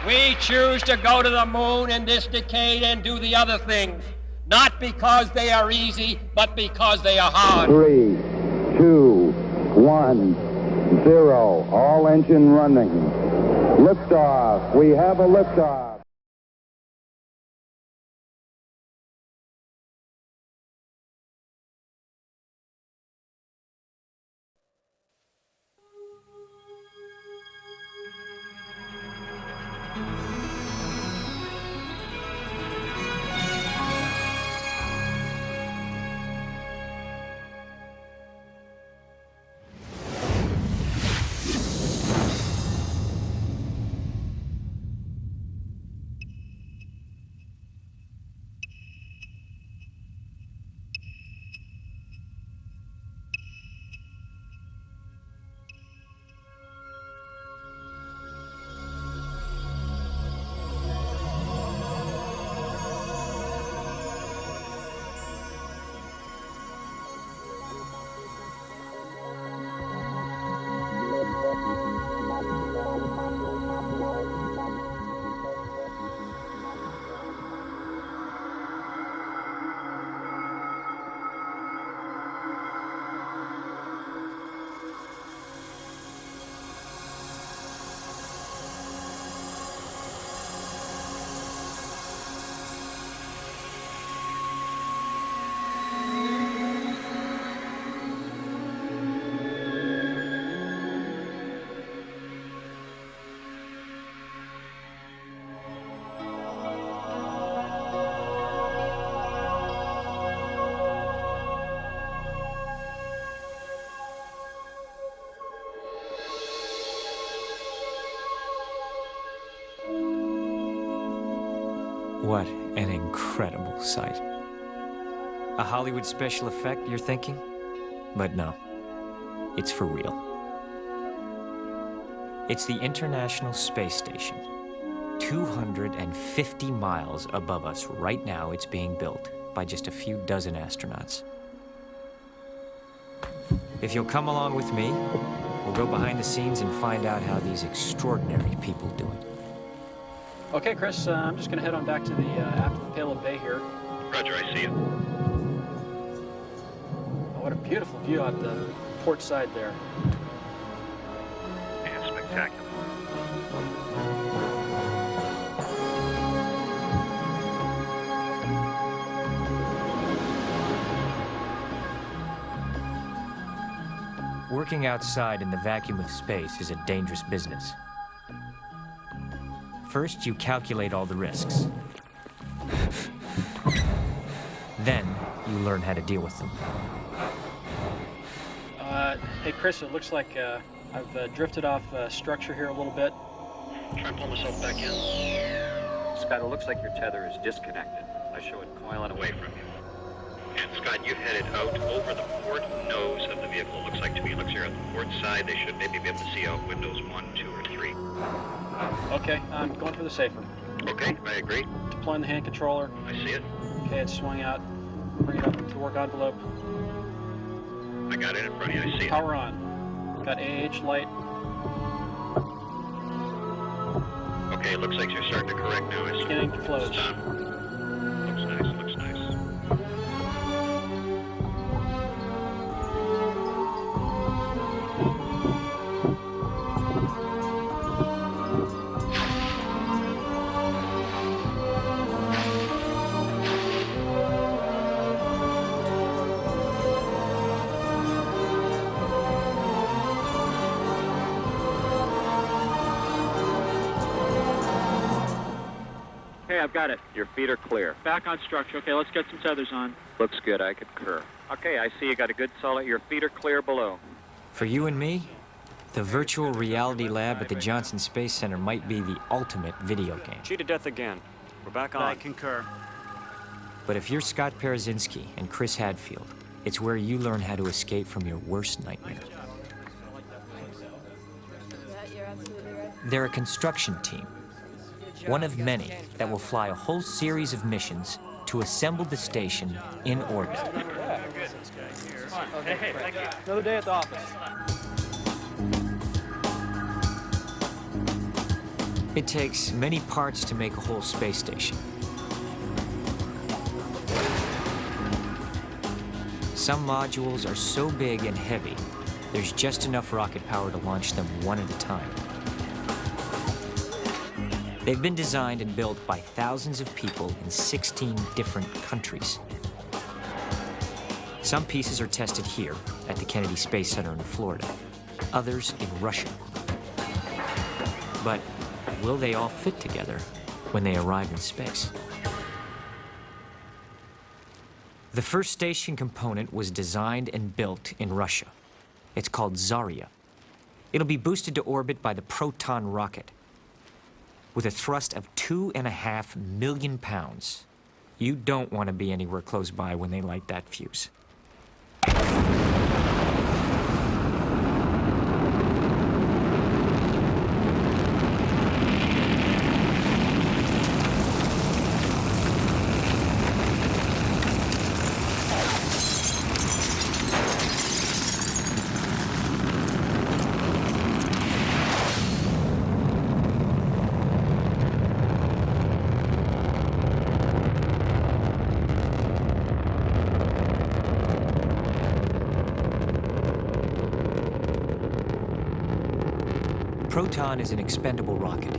We choose to go to the moon in this decade and do the other things, not because they are easy, but because they are hard. 3, 2, 1, 0. All engine running. Liftoff. We have a liftoff. What an incredible sight. A Hollywood special effect, you're thinking? But no, it's for real. It's the International Space Station. 250 miles above us right now, it's being built by just a few dozen astronauts. If you'll come along with me, we'll go behind the scenes and find out how these extraordinary people do it. Okay, Chris, I'm just going to head on back to the after the payload bay here. Roger, I see you. Oh, what a beautiful view out the port side there. Yeah, spectacular. Working outside in the vacuum of space is a dangerous business. First, you calculate all the risks. Then, you learn how to deal with them. Hey, Chris, it looks like I've drifted off structure here a little bit. Try and pull myself back in. Scott, it looks like your tether is disconnected. I show it coiling away from you. And Scott, you headed out over the port nose of the vehicle. Looks like to me, looks here at the port side. They should maybe be able to see out windows 1, 2, or 3. Okay, I'm going for the safer. Okay, I agree. Deploying the hand controller. I see it. Okay, it's swung out. Bring it up to work envelope. I got it in front of you. I see it. Power on. Got AH light. Okay, looks like you're starting to correct now. Beginning to close. It's done. Looks nice, looks nice. Okay, I've got it. Your feet are clear. Back on structure. Okay, let's get some tethers on. Looks good, I concur. Okay, I see you got a good solid. Your feet are clear below. For you and me, the virtual reality lab at the Johnson Space Center might be the ultimate video game. Cheated death again. We're back on. I concur. But if you're Scott Parazynski and Chris Hadfield, it's where you learn how to escape from your worst nightmare. They're a construction team, one of many that will fly a whole series of missions to assemble the station in orbit. Hey, thank you. Another day at the office. It takes many parts to make a whole space station. Some modules are so big and heavy, there's just enough rocket power to launch them one at a time. They've been designed and built by thousands of people in 16 different countries. Some pieces are tested here at the Kennedy Space Center in Florida, others in Russia. But will they all fit together when they arrive in space? The first station component was designed and built in Russia. It's called Zarya. It'll be boosted to orbit by the Proton rocket. With a thrust of 2.5 million pounds, you don't want to be anywhere close by when they light that fuse. Proton is an expendable rocket.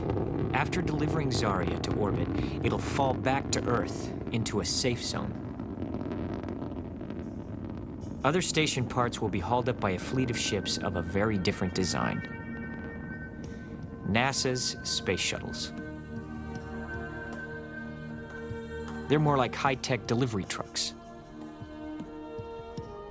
After delivering Zarya to orbit, it'll fall back to Earth into a safe zone. Other station parts will be hauled up by a fleet of ships of a very different design. NASA's Space Shuttles. They're more like high-tech delivery trucks.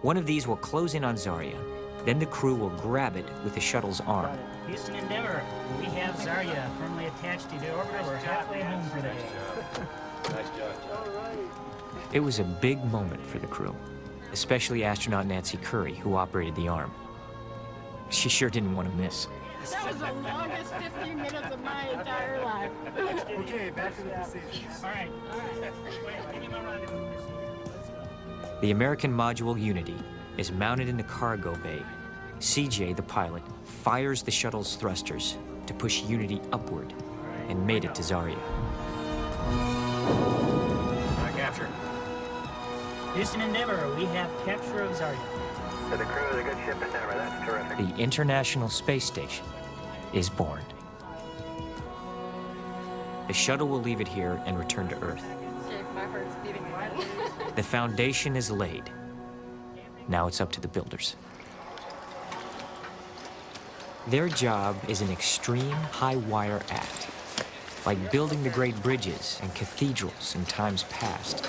One of these will close in on Zarya, then the crew will grab it with the shuttle's arm. Houston Endeavor, we have Zarya firmly attached to the orbiter. We're halfway home for the day. Nice job. It was a big moment for the crew, especially astronaut Nancy Curry, who operated the arm. She sure didn't want to miss. That was the longest 15 minutes of my entire life. Okay, back to the decision. All right. The American module Unity is mounted in the cargo bay. CJ, the pilot, fires the shuttle's thrusters to push Unity upward and made it to Zarya. Capture. Houston Endeavor, we have capture of Zarya. To the crew of the good ship Endeavor, that's terrific. The International Space Station is born. The shuttle will leave it here and return to Earth. My heart's beating again. The foundation is laid. Now it's up to the builders. Their job is an extreme high-wire act, like building the great bridges and cathedrals in times past.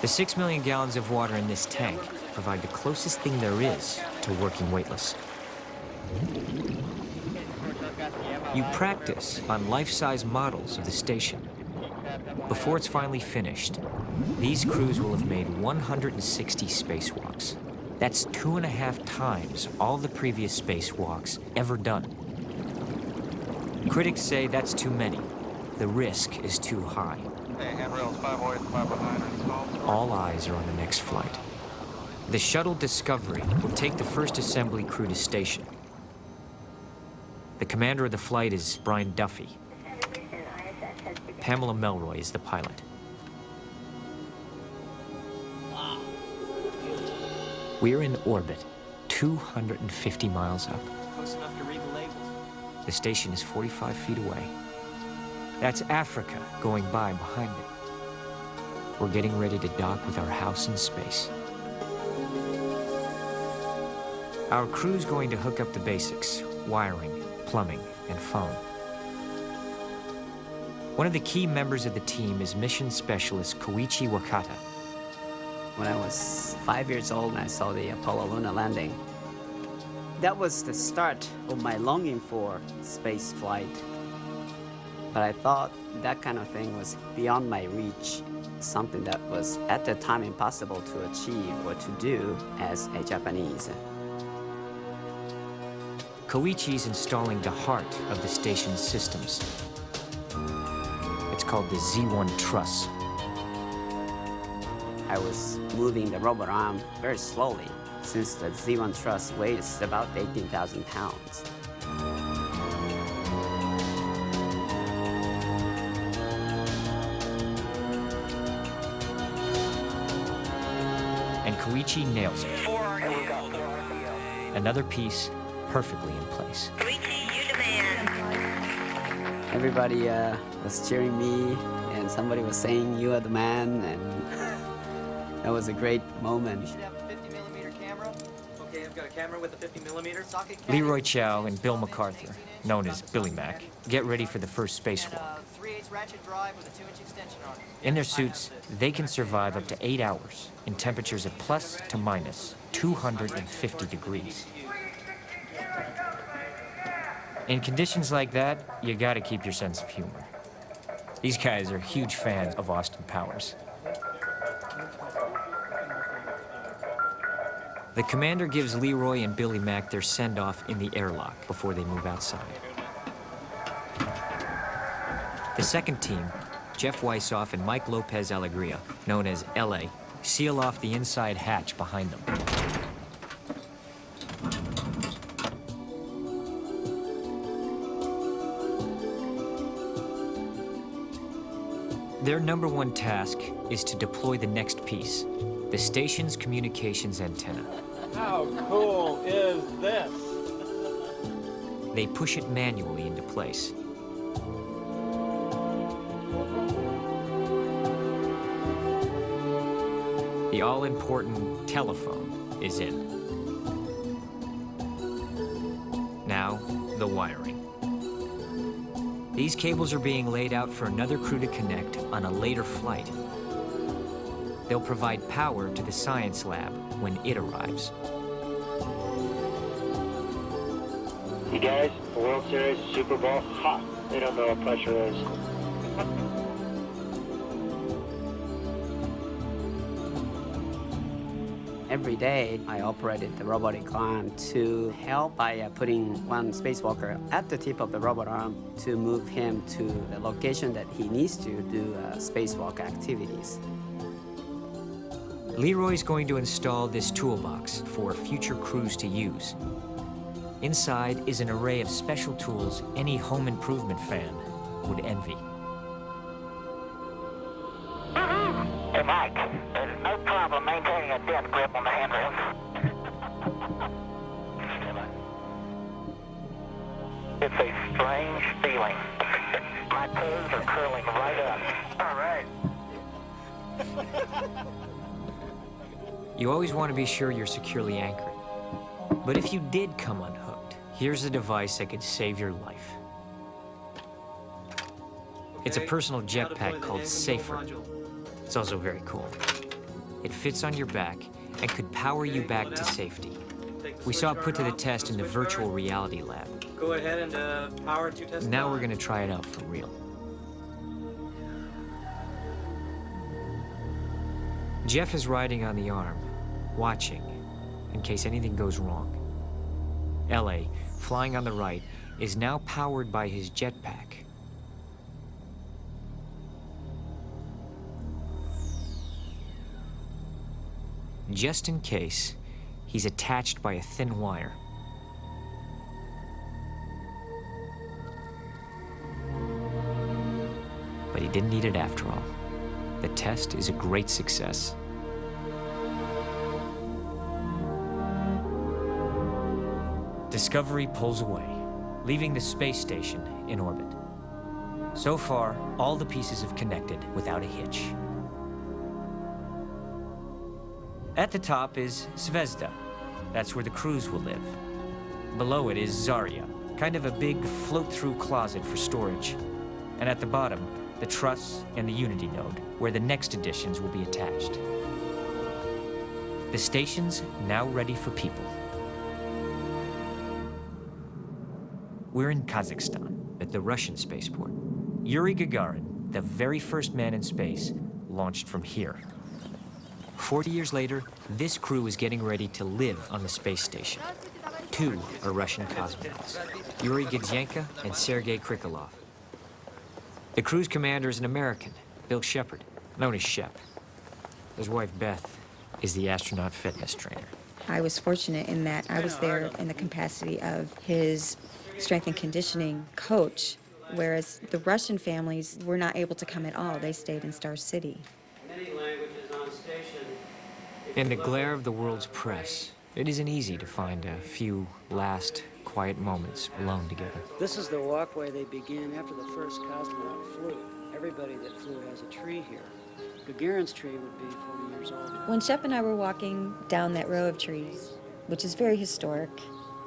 The 6 million gallons of water in this tank provide the closest thing there is to working weightless. You practice on life-size models of the station. Before it's finally finished, these crews will have made 160 spacewalks. That's 2.5 times all the previous spacewalks ever done. Critics say that's too many. The risk is too high. Handrails 5 away, 5 behind. All eyes are on the next flight. The shuttle Discovery will take the first assembly crew to station. The commander of the flight is Brian Duffy. Pamela Melroy is the pilot. We're in orbit, 250 miles up. Close enough to read the labels. The station is 45 feet away. That's Africa going by behind it. We're getting ready to dock with our house in space. Our crew's going to hook up the basics: wiring, plumbing, and phone. One of the key members of the team is mission specialist Koichi Wakata. When I was 5 years old and I saw the Apollo lunar landing, that was the start of my longing for space flight. But I thought that kind of thing was beyond my reach, something that was at the time impossible to achieve or to do as a Japanese. Koichi's installing the heart of the station's systems. It's called the Z1 truss. I was moving the robot arm very slowly since the Z1 truss weighs about 18,000 pounds. And Koichi nails it. Another piece perfectly in place. Everybody was cheering me, and somebody was saying, "You are the man," and that was a great moment. You should have a 50mm camera. Okay, I've got a camera with a 50mm socket. Leroy Chow and Bill MacArthur, known as Billy Mac, get ready for the first spacewalk. 3/8 ratchet drive with a 2-inch extension arm. In their suits, they can survive up to 8 hours in temperatures of plus to minus 250 degrees. In conditions like that, you gotta keep your sense of humor. These guys are huge fans of Austin Powers. The commander gives Leroy and Billy Mac their send-off in the airlock before they move outside. The second team, Jeff Weissoff and Mike Lopez Alegria, known as LA, seal off the inside hatch behind them. Their number one task is to deploy the next piece, the station's communications antenna. How cool is this? They push it manually into place. The all-important telephone is in. Now, the wiring. These cables are being laid out for another crew to connect on a later flight. They'll provide power to the science lab when it arrives. You guys, the World Series, Super Bowl, ha! They don't know what pressure is. Every day, I operated the robotic arm to help by putting one spacewalker at the tip of the robot arm to move him to the location that he needs to do spacewalk activities. Leroy's going to install this toolbox for future crews to use. Inside is an array of special tools any home improvement fan would envy. Hey, Mike, there's no problem maintaining a death grip on the handrails. It's a strange feeling. My toes are curling right up. All right. You always want to be sure you're securely anchored. But if you did come unhooked, here's a device that could save your life. It's a personal jetpack called Safer. It's also very cool. It fits on your back and could power you back to safety. We saw it put to the test in the virtual reality lab. Go ahead and power to test. Now we're gonna try it out for real. Jeff is riding on the arm, watching, in case anything goes wrong. LA, flying on the right, is now powered by his jetpack. Just in case, he's attached by a thin wire. But he didn't need it after all. The test is a great success. Discovery pulls away, leaving the space station in orbit. So far, all the pieces have connected without a hitch. At the top is Zvezda. That's where the crews will live. Below it is Zarya, kind of a big float-through closet for storage. And at the bottom, the truss and the Unity node, where the next additions will be attached. The station's now ready for people. We're in Kazakhstan, at the Russian spaceport. Yuri Gagarin, the very first man in space, launched from here. 40 years later, this crew is getting ready to live on the space station. Two are Russian cosmonauts, Yuri Gidzenko and Sergei Krikalev. The crew's commander is an American, Bill Shepard, known as Shep. His wife, Beth, is the astronaut fitness trainer. I was fortunate in that I was there in the capacity of his strength and conditioning coach, whereas the Russian families were not able to come at all. They stayed in Star City. In the glare of the world's press, it isn't easy to find a few last quiet moments alone together. This is the walkway they began after the first cosmonaut flew. Everybody that flew has a tree here. Gagarin's tree would be 40 years old. When Shep and I were walking down that row of trees, which is very historic,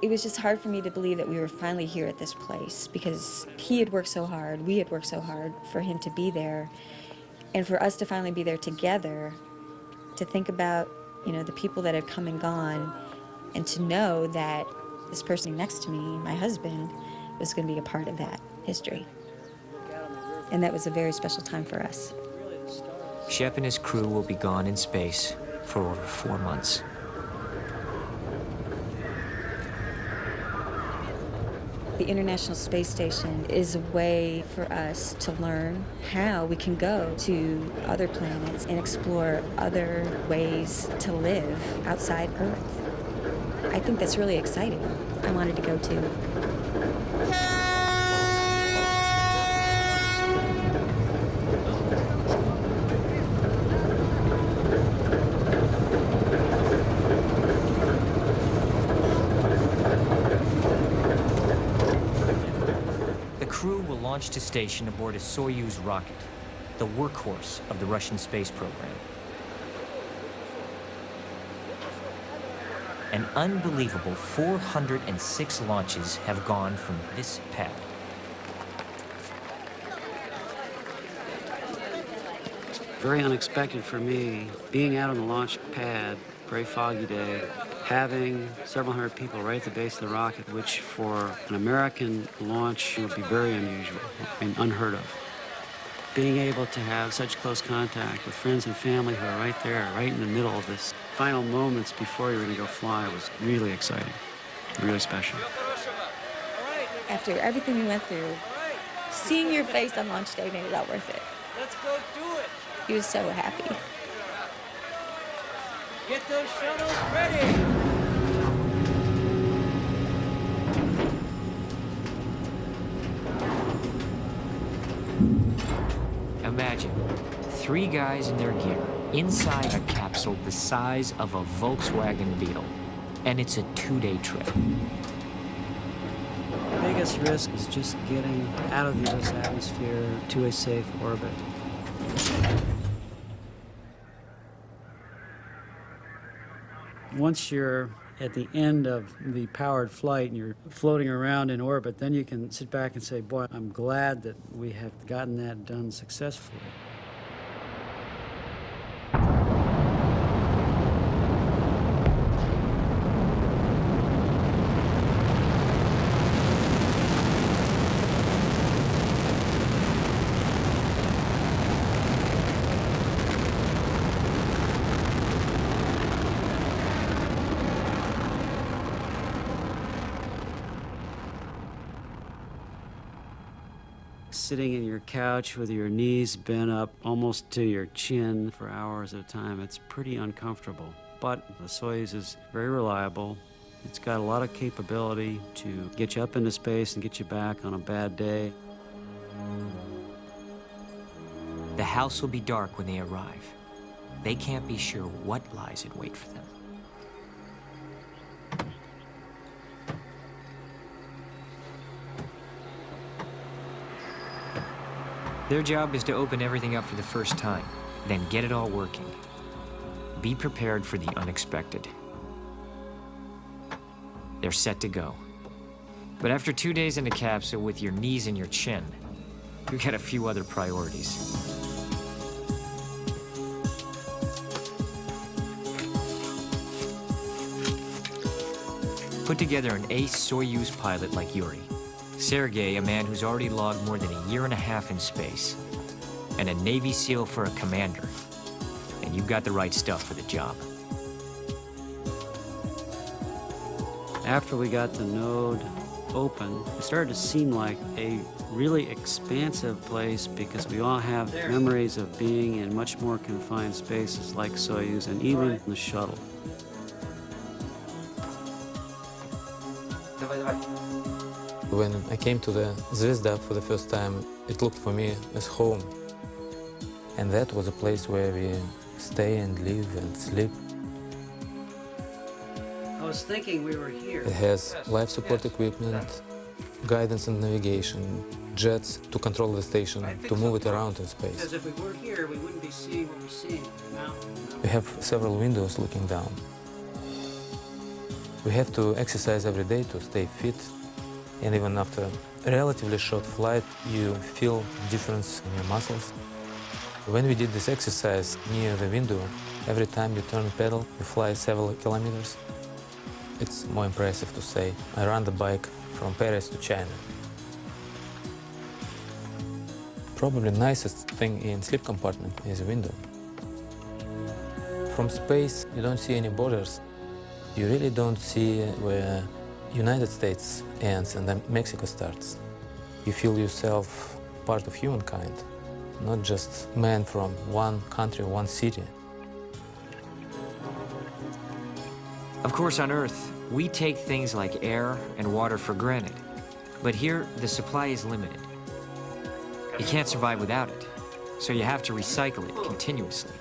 it was just hard for me to believe that we were finally here at this place, because he had worked so hard, we had worked so hard for him to be there, and for us to finally be there together, to think about, you know, the people that had come and gone, and to know that this person next to me, my husband, was going to be a part of that history. And that was a very special time for us. Shep and his crew will be gone in space for over 4 months. The International Space Station is a way for us to learn how we can go to other planets and explore other ways to live outside Earth. I think that's really exciting. I wanted to go too. The crew will launch to station aboard a Soyuz rocket, the workhorse of the Russian space program. An unbelievable 406 launches have gone from this pad. Very unexpected for me, being out on the launch pad, very foggy day, having several hundred people right at the base of the rocket, which for an American launch would be very unusual and unheard of. Being able to have such close contact with friends and family who are right there, right in the middle of this final moments before you're going to go fly was really exciting, really special. After everything we went through, seeing your face on launch day made it all worth it. Let's go do it. He was so happy. Get those shuttles ready. Imagine 3 guys in their gear inside a capsule the size of a Volkswagen Beetle, and it's a 2-day trip. The biggest risk is just getting out of the Earth's atmosphere to a safe orbit. Once you're at the end of the powered flight and you're floating around in orbit, then you can sit back and say, boy, I'm glad that we have gotten that done successfully. Sitting in your couch with your knees bent up almost to your chin for hours at a time, it's pretty uncomfortable. But the Soyuz is very reliable. It's got a lot of capability to get you up into space and get you back on a bad day. The house will be dark when they arrive. They can't be sure what lies in wait for them. Their job is to open everything up for the first time, then get it all working. Be prepared for the unexpected. They're set to go. But after 2 days in the capsule with your knees in your chin, you got a few other priorities. Put together an ace Soyuz pilot like Yuri. Sergei, a man who's already logged more than 1.5 years in space, and a Navy SEAL for a commander. And you've got the right stuff for the job. After we got the node open, it started to seem like a really expansive place because we all have memories of being in much more confined spaces like Soyuz and even the shuttle. When I came to the Zvezda for the first time, it looked for me as home. And that was a place where we stay and live and sleep. I was thinking we were here. It has life support equipment, guidance and navigation, jets to control the station, to move it around in space. Because if we weren't here, we wouldn't be seeing what we're seeing now. We have several windows looking down. We have to exercise every day to stay fit, and even after a relatively short flight, you feel difference in your muscles. When we did this exercise near the window, every time you turn pedal, you fly several kilometers. It's more impressive to say, I ran the bike from Paris to China. Probably the nicest thing in sleep compartment is a window. From space, you don't see any borders. You really don't see where United States ends and then Mexico starts. You feel yourself part of humankind, not just man from one country, one city. Of course, on Earth, we take things like air and water for granted. But here, the supply is limited. You can't survive without it, so you have to recycle it continuously.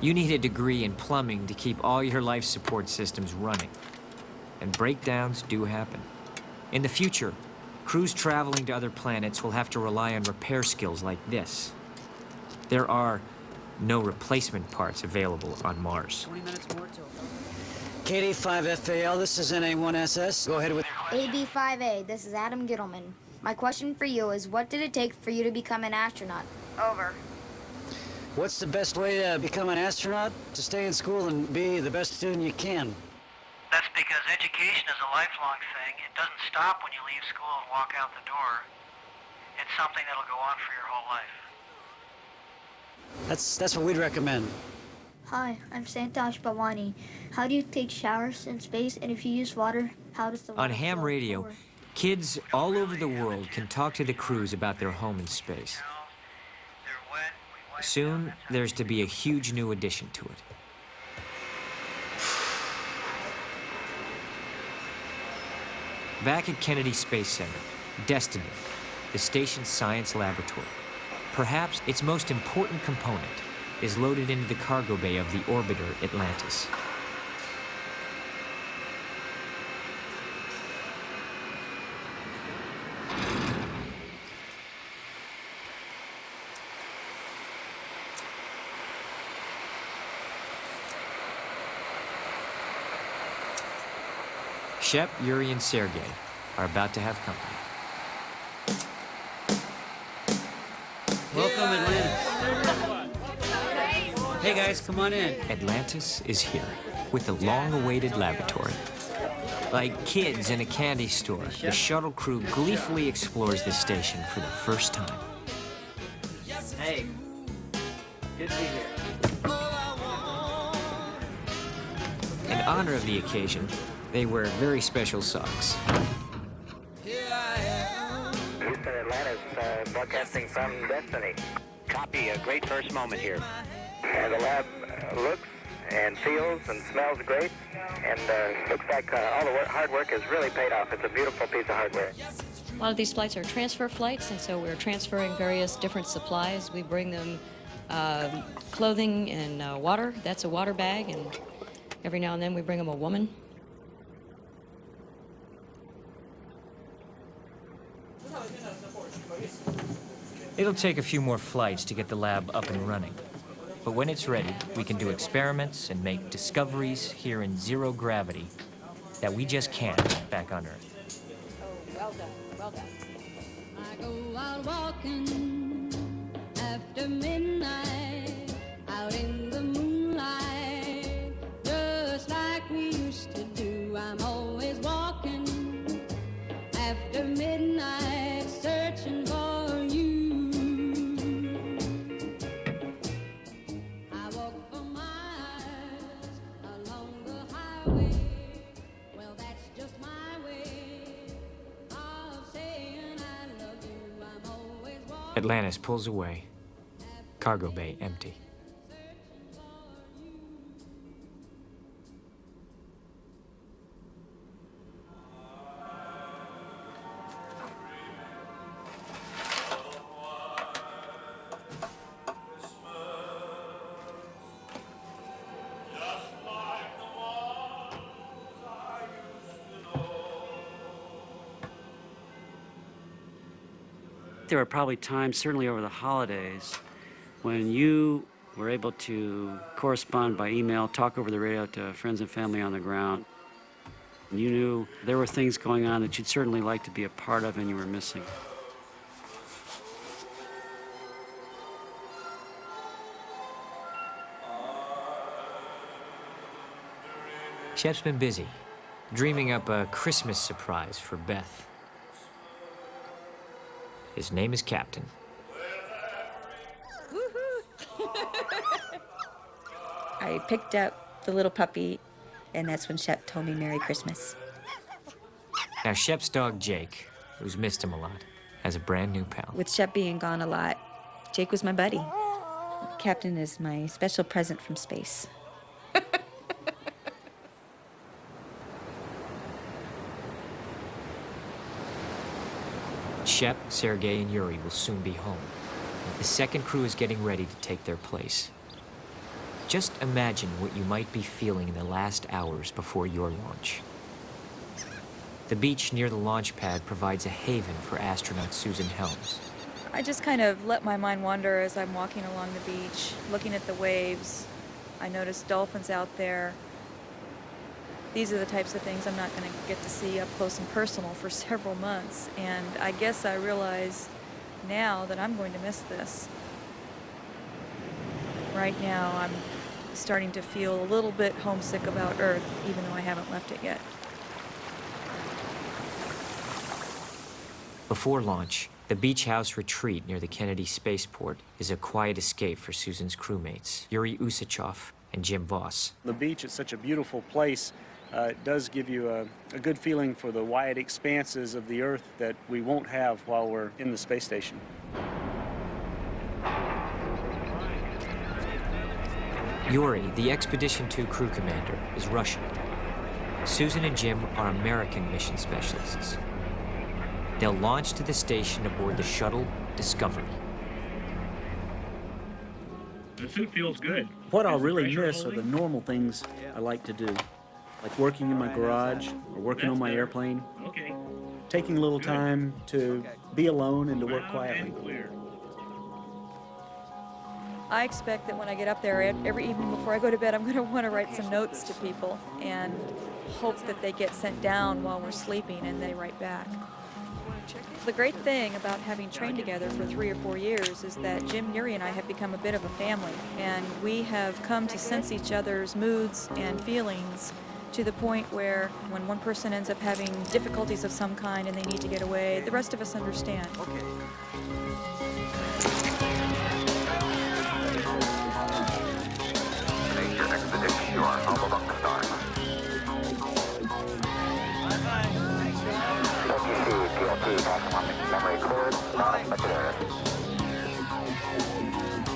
You need a degree in plumbing to keep all your life support systems running. And breakdowns do happen. In the future, crews traveling to other planets will have to rely on repair skills like this. There are no replacement parts available on Mars. 20 minutes more till. KD5FAL, this is NA1SS. Go ahead with. AB5A, this is Adam Gittleman. My question for you is, what did it take for you to become an astronaut? Over. What's the best way to become an astronaut? To stay in school and be the best student you can. That's because education is a lifelong thing. It doesn't stop when you leave school and walk out the door. It's something that'll go on for your whole life. That's what we'd recommend. Hi, I'm Santosh Bhavani. How do you take showers in space, and if you use water, how does the water On ham flow radio, forward? kids all over the world can talk to the crews about their home in space. Soon, there's to be a huge new addition to it. Back at Kennedy Space Center, Destiny, the station's science laboratory. Perhaps its most important component is loaded into the cargo bay of the orbiter Atlantis. Shep, Yuri, and Sergei are about to have company. Welcome, Atlantis. Hey guys, come on in. Atlantis is here with the long-awaited laboratory. Like kids in a candy store, the shuttle crew gleefully explores the station for the first time. Hey, good to be here. In honor of the occasion, they wear very special socks. Houston, Atlantis, broadcasting from Destiny. Copy, a great first moment here. The lab looks and feels and smells great, and looks like all the hard work has really paid off. It's a beautiful piece of hardware. A lot of these flights are transfer flights, and so we're transferring various different supplies. We bring them clothing and water. That's a water bag, and every now and then we bring them a woman. It'll take a few more flights to get the lab up and running. But when it's ready, we can do experiments and make discoveries here in zero gravity that we just can't back on Earth. Oh, well done, well done. I go out walking after midnight, out in the moonlight, just like we used to do. I'm always walking after midnight, searching for you. I walk for miles along the highway. Well, that's just my way of saying I love you. I'm always walking. Atlantis pulls away, cargo bay empty. There were probably times, certainly over the holidays, when you were able to correspond by email, talk over the radio to friends and family on the ground. And you knew there were things going on that you'd certainly like to be a part of and you were missing. Shep's been busy, dreaming up a Christmas surprise for Beth. His name is Captain. I picked up the little puppy, and that's when Shep told me Merry Christmas. Now, Shep's dog, Jake, who's missed him a lot, has a brand new pal. With Shep being gone a lot, Jake was my buddy. Captain is my special present from space. Shep, Sergei, and Yuri will soon be home. The second crew is getting ready to take their place. Just imagine what you might be feeling in the last hours before your launch. The beach near the launch pad provides a haven for astronaut Susan Helms. I just kind of let my mind wander as I'm walking along the beach, looking at the waves. I notice dolphins out there. These are the types of things I'm not going to get to see up close and personal for several months. And I guess I realize now that I'm going to miss this. Right now, I'm starting to feel a little bit homesick about Earth, even though I haven't left it yet. Before launch, the beach house retreat near the Kennedy spaceport is a quiet escape for Susan's crewmates, Yuri Usachov and Jim Voss. The beach is such a beautiful place. It does give you a good feeling for the wide expanses of the Earth that we won't have while we're in the space station. Yuri, the Expedition 2 crew commander, is Russian. Susan and Jim are American mission specialists. They'll launch to the station aboard the shuttle Discovery. The suit feels good. What I'll really miss are the normal things I like to do, like working in my garage or working on my airplane. Okay. Taking a little time to be alone and to work quietly. I expect that when I get up there every evening before I go to bed, I'm going to want to write some notes to people and hope that they get sent down while we're sleeping and they write back. The great thing about having trained together for 3 or 4 years is that Jim, Yuri, and I have become a bit of a family, and we have come to sense each other's moods and feelings to the point where when one person ends up having difficulties of some kind and they need to get away, the rest of us understand. Okay. Major expedition, you are almost on the start. PLT, cosmonaut memory cleared, not much there.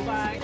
Bye.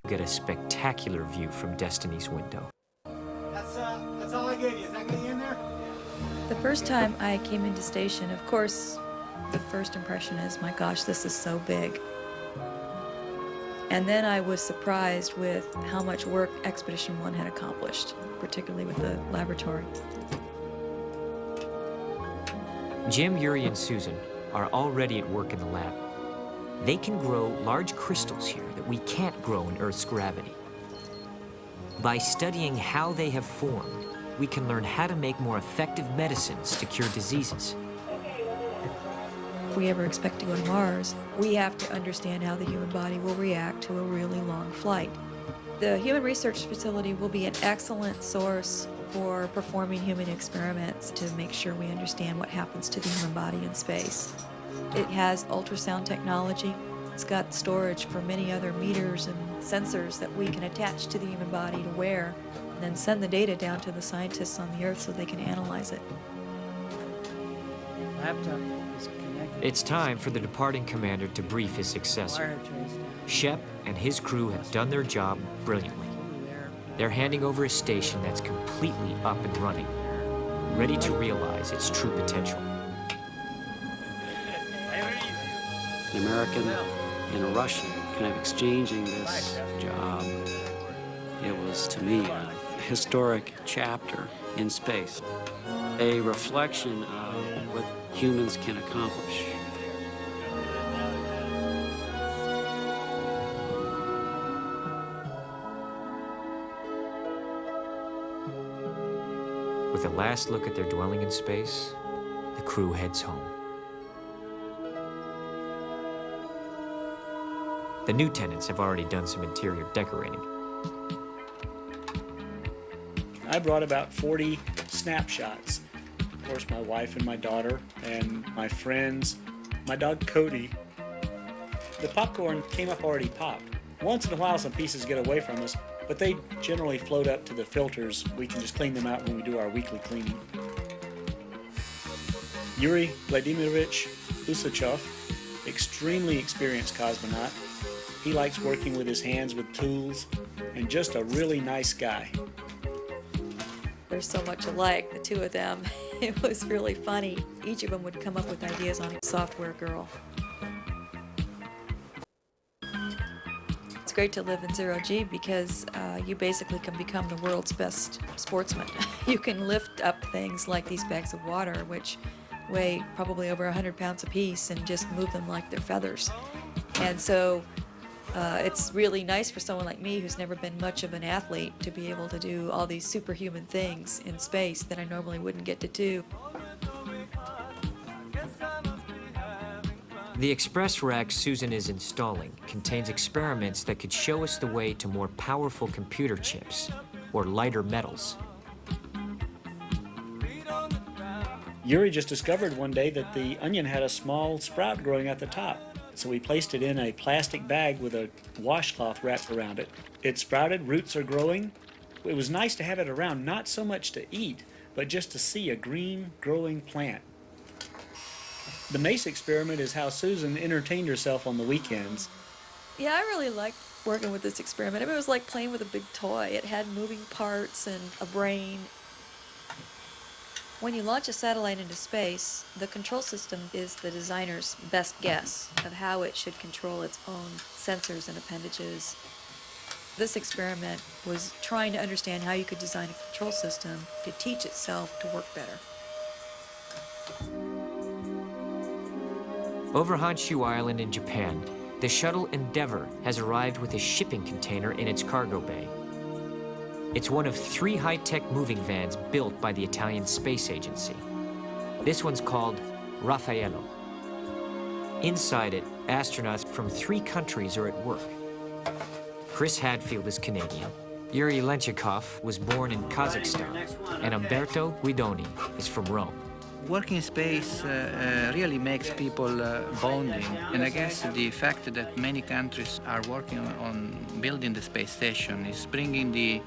Get a spectacular view from Destiny's window. That's all I gave you. Is that gonna be in there? The first time I came into station, of course, the first impression is, my gosh, this is so big. And then I was surprised with how much work Expedition 1 had accomplished, particularly with the laboratory. Jim, Yuri, and Susan are already at work in the lab. They can grow large crystals here that we can't grow in Earth's gravity. By studying how they have formed, we can learn how to make more effective medicines to cure diseases. If we ever expect to go to Mars, we have to understand how the human body will react to a really long flight. The Human Research Facility will be an excellent source for performing human experiments to make sure we understand what happens to the human body in space. It has ultrasound technology. It's got storage for many other meters and sensors that we can attach to the human body to wear, and then send the data down to the scientists on the Earth so they can analyze it. Laptop is connected. It's time for the departing commander to brief his successor. Shep and his crew have done their job brilliantly. They're handing over a station that's completely up and running, ready to realize its true potential. An American and a Russian kind of exchanging this job. It was, to me, a historic chapter in space, a reflection of what humans can accomplish. With a last look at their dwelling in space, the crew heads home. The new tenants have already done some interior decorating. I brought about 40 snapshots. Of course, my wife and my daughter and my friends, my dog Cody. The popcorn came up already popped. Once in a while some pieces get away from us, but they generally float up to the filters. We can just clean them out when we do our weekly cleaning. Yuri Vladimirovich Usachov, extremely experienced cosmonaut. He likes working with his hands with tools, and just a really nice guy. They're so much alike, the two of them. It was really funny. Each of them would come up with ideas on a software girl. It's great to live in zero-G because you basically can become the world's best sportsman. You can lift up things like these bags of water, which weigh probably over 100 pounds apiece, and just move them like they're feathers. And so it's really nice for someone like me who's never been much of an athlete to be able to do all these superhuman things in space that I normally wouldn't get to do. The express rack Susan is installing contains experiments that could show us the way to more powerful computer chips or lighter metals. Yuri just discovered one day that the onion had a small sprout growing at the top. So we placed it in a plastic bag with a washcloth wrapped around it. It sprouted, roots are growing. It was nice to have it around, not so much to eat, but just to see a green, growing plant. The mace experiment is how Susan entertained herself on the weekends. Yeah, I really liked working with this experiment. I mean, it was like playing with a big toy. It had moving parts and a brain. When you launch a satellite into space, the control system is the designer's best guess of how it should control its own sensors and appendages. This experiment was trying to understand how you could design a control system to teach itself to work better. Over Honshu Island in Japan, the shuttle Endeavour has arrived with a shipping container in its cargo bay. It's one of 3 high-tech moving vans built by the Italian Space Agency. This one's called Raffaello. Inside it, astronauts from 3 countries are at work. Chris Hadfield is Canadian, Yuri Lenchikov was born in Kazakhstan, and Umberto Guidoni is from Rome. Working in space really makes people bonding, and I guess the fact that many countries are working on building the space station is bringing the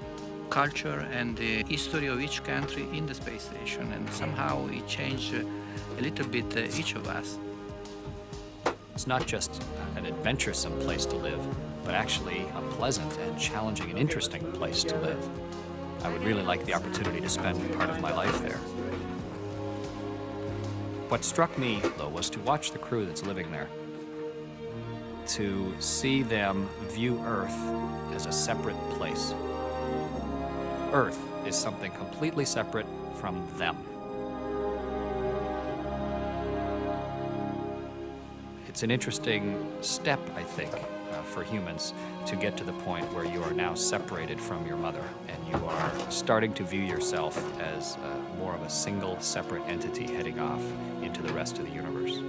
culture and the history of each country in the space station, and somehow it changed a little bit each of us. It's not just an adventuresome place to live, but actually a pleasant and challenging and interesting place to live. I would really like the opportunity to spend part of my life there. What struck me, though, was to watch the crew that's living there. to see them view Earth as a separate place. Earth is something completely separate from them. It's an interesting step, I think, for humans to get to the point where you are now separated from your mother and you are starting to view yourself as more of a single, separate entity heading off into the rest of the universe.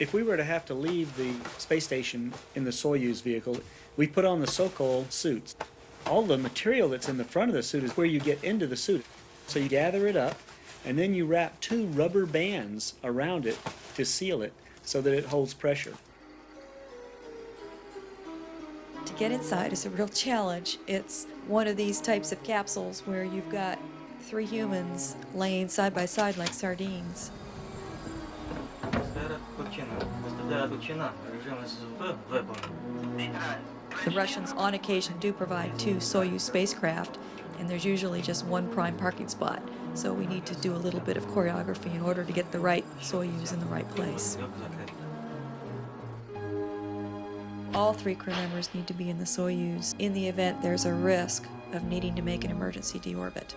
If we were to have to leave the space station in the Soyuz vehicle, we put on the Sokol suits. All the material that's in the front of the suit is where you get into the suit. So you gather it up, and then you wrap 2 rubber bands around it to seal it so that it holds pressure. To get inside is a real challenge. It's one of these types of capsules where you've got 3 humans laying side by side like sardines. The Russians on occasion do provide 2 Soyuz spacecraft, and there's usually just 1 prime parking spot. So we need to do a little bit of choreography in order to get the right Soyuz in the right place. All 3 crew members need to be in the Soyuz in the event there's a risk of needing to make an emergency deorbit.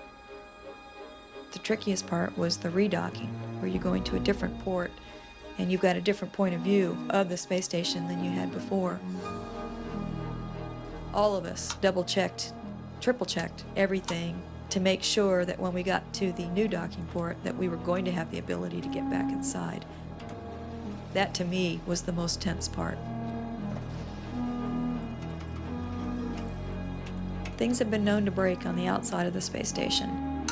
The trickiest part was the redocking, where you're going to a different port and you've got a different point of view of the space station than you had before. All of us double-checked, triple-checked everything to make sure that when we got to the new docking port that we were going to have the ability to get back inside. That, to me, was the most tense part. Things have been known to break on the outside of the space station.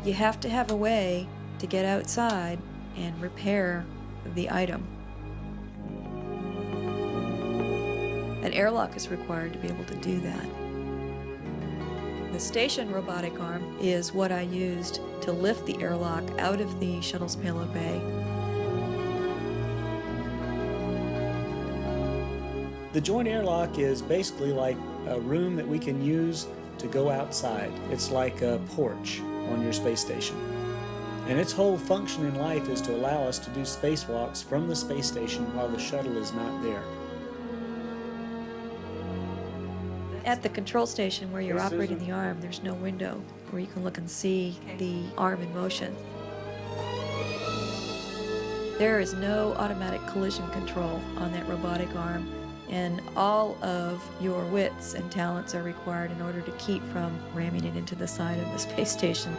You have to have a way to get outside and repair the item. An airlock is required to be able to do that. The station robotic arm is what I used to lift the airlock out of the shuttle's payload bay. The joint airlock is basically like a room that we can use to go outside. It's like a porch on your space station. And its whole function in life is to allow us to do spacewalks from the space station while the shuttle is not there. At the control station where you're operating the arm, there's no window where you can look and see the arm in motion. There is no automatic collision control on that robotic arm, and all of your wits and talents are required in order to keep from ramming it into the side of the space station.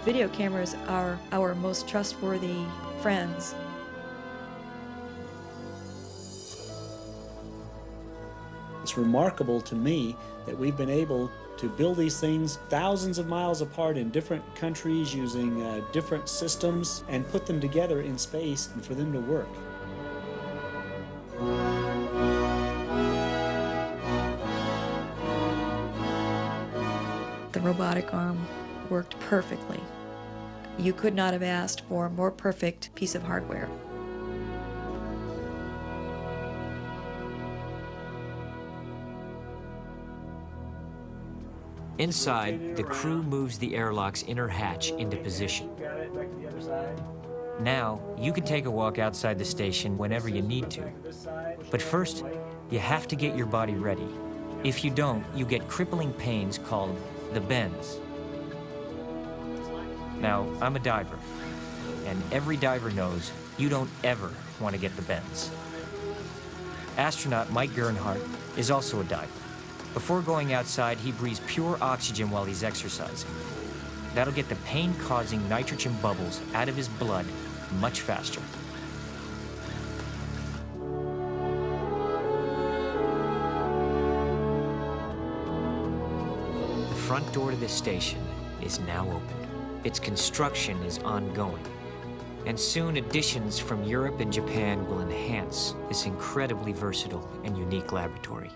Video cameras are our most trustworthy friends. It's remarkable to me that we've been able to build these things thousands of miles apart in different countries using different systems and put them together in space and for them to work. The robotic arm worked perfectly. You could not have asked for a more perfect piece of hardware. Inside, the crew moves the airlock's inner hatch into position. Now, you can take a walk outside the station whenever you need to. But first, you have to get your body ready. If you don't, you get crippling pains called the bends. Now, I'm a diver, and every diver knows you don't ever want to get the bends. Astronaut Mike Gernhardt is also a diver. Before going outside, he breathes pure oxygen while he's exercising. That'll get the pain-causing nitrogen bubbles out of his blood much faster. The front door to this station is now open. Its construction is ongoing, and soon additions from Europe and Japan will enhance this incredibly versatile and unique laboratory.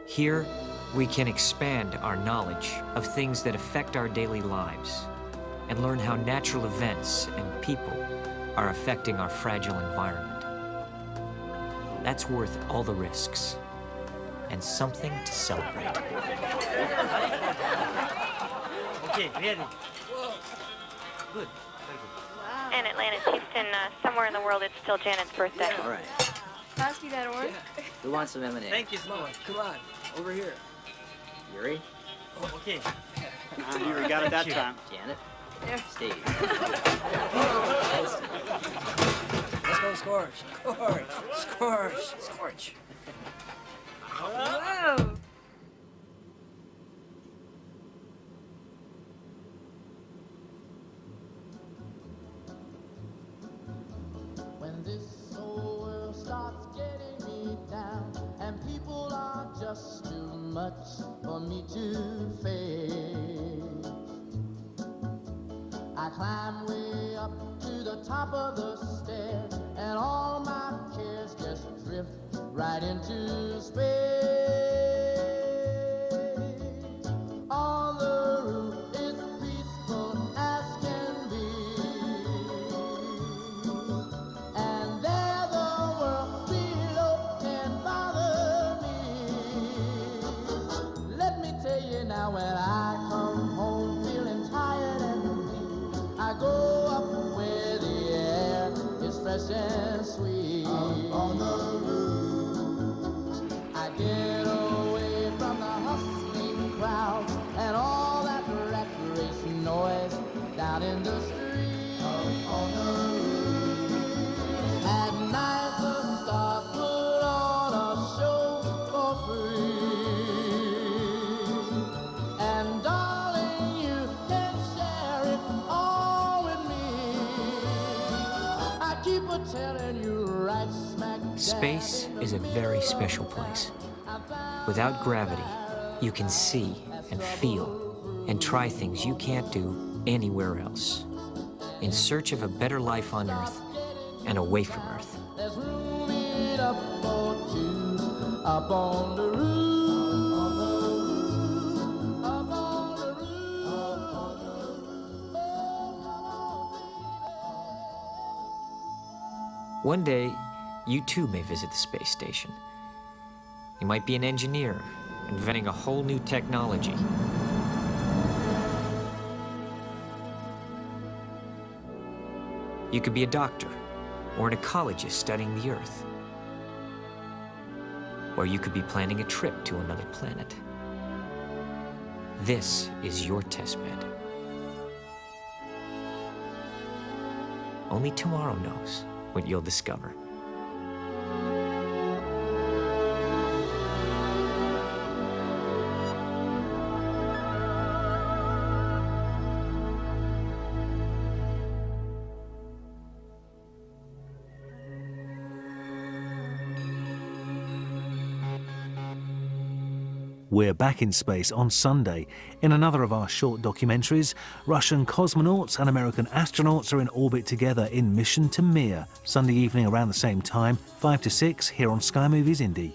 Here, we can expand our knowledge of things that affect our daily lives and learn how natural events and people are affecting our fragile environment. That's worth all the risks and something to celebrate. Okay, ready. Good. And Atlantis, Houston, somewhere in the world, it's still Janet's birthday. All right. Pass me that orange. Who wants some M&A? Thank you, Sloan. Come on, over here. Yuri? Oh, okay. Yuri got it that Thank you. time. Janet? There. Steve. Let's go Scorch. Scorch. Scorch. Whoa. When this whole world starts getting me down and people are just too much for me to face, I climb way up to the top of the stairs and all my cares just drift right into space. On the roof it's peaceful as can be, and there the world below can bother me. Let me tell you now, when I come home feeling tired and weak, I go up where the air is fresh and sweet. Up on the roof, I get away from the hustling crowd and all that rat race noise down in the street. Up on the roof, at night the stars put on a show for free, and darling, you can share it all with me. I keep a telling you right smack dab Space is a very special place. Without gravity, you can see and feel and try things you can't do anywhere else. In search of a better life on Earth and away from Earth. There's room enough for two up on the roof. One day, you too may visit the space station. You might be an engineer, inventing a whole new technology. You could be a doctor, or an ecologist studying the Earth. Or you could be planning a trip to another planet. This is your testbed. Only tomorrow knows what you'll discover. We're back in space on Sunday. In another of our short documentaries, Russian cosmonauts and American astronauts are in orbit together in Mission to Mir. Sunday evening around the same time, 5 to 6, here on Sky Movies Indie.